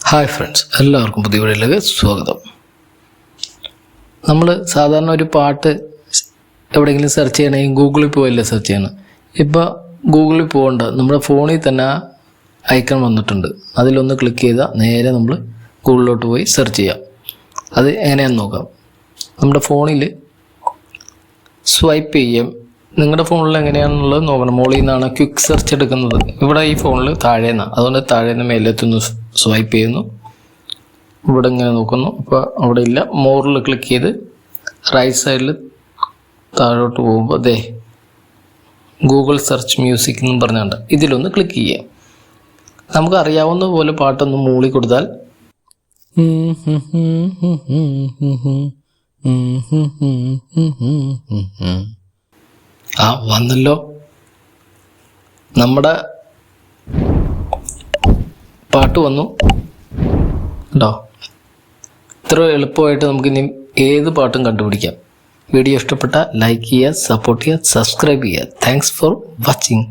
Hi friends, എല്ലാവർക്കും പുതിയ വീഡിയോയിലേക്ക് സ്വാഗതം. നമ്മൾ സാധാരണ ഒരു പാട്ട് എവിടെയെങ്കിലും സെർച്ച് ചെയ്യണമെങ്കിൽ ഗൂഗിളിൽ പോയല്ലേ സെർച്ച് ചെയ്യണം. ഇപ്പോൾ ഗൂഗിളിൽ പോകണ്ട, നമ്മുടെ ഫോണിൽ തന്നെ ഐക്കൺ വന്നിട്ടുണ്ട്. അതിലൊന്ന് ക്ലിക്ക് ചെയ്താൽ നേരെ നമ്മൾ ഗൂഗിളിലോട്ട് പോയി സെർച്ച് ചെയ്യാം. അത് എങ്ങനെയാണെന്ന് നോക്കാം. നമ്മുടെ ഫോണിൽ സ്വൈപ്പ് ചെയ്യാം. നിങ്ങളുടെ ഫോണിൽ എങ്ങനെയാണെന്നുള്ളത് നോക്കണം. മുകളിൽ നിന്നാണ് ക്വിക്ക് സെർച്ച് എടുക്കുന്നത്. ഇവിടെ ഈ ഫോണിൽ താഴേന്നാണ്, അതുകൊണ്ട് താഴേന്ന് മേലെത്തുന്നു സ്വൈപ്പ് ചെയ്യുന്നു. ഇവിടെ ഇങ്ങനെ നോക്കുന്നു. അപ്പോൾ അവിടെ ഇല്ല. മോറിൽ ക്ലിക്ക് ചെയ്ത് റൈറ്റ് സൈഡിൽ താഴോട്ട് പോകുമ്പോൾ അതെ ഗൂഗിൾ സെർച്ച് മ്യൂസിക് എന്നും പറഞ്ഞുകൊണ്ട് ഇതിലൊന്ന് ക്ലിക്ക് ചെയ്യാം. നമുക്ക് അറിയാവുന്ന പോലെ പാട്ടൊന്ന് മൂളി കൊടുത്താൽ വന്നല്ലോ. നമ്മുടെ പാട്ട് വന്നു കേട്ടോ. ഇത്ര എളുപ്പമായിട്ട് നമുക്കിനി ഏത് പാട്ടും കണ്ടുപിടിക്കാം. വീഡിയോ ഇഷ്ടപ്പെട്ടാൽ ലൈക്ക് ചെയ്യുക, സപ്പോർട്ട് ചെയ്യുക, സബ്സ്ക്രൈബ് ചെയ്യുക. Thanks for watching.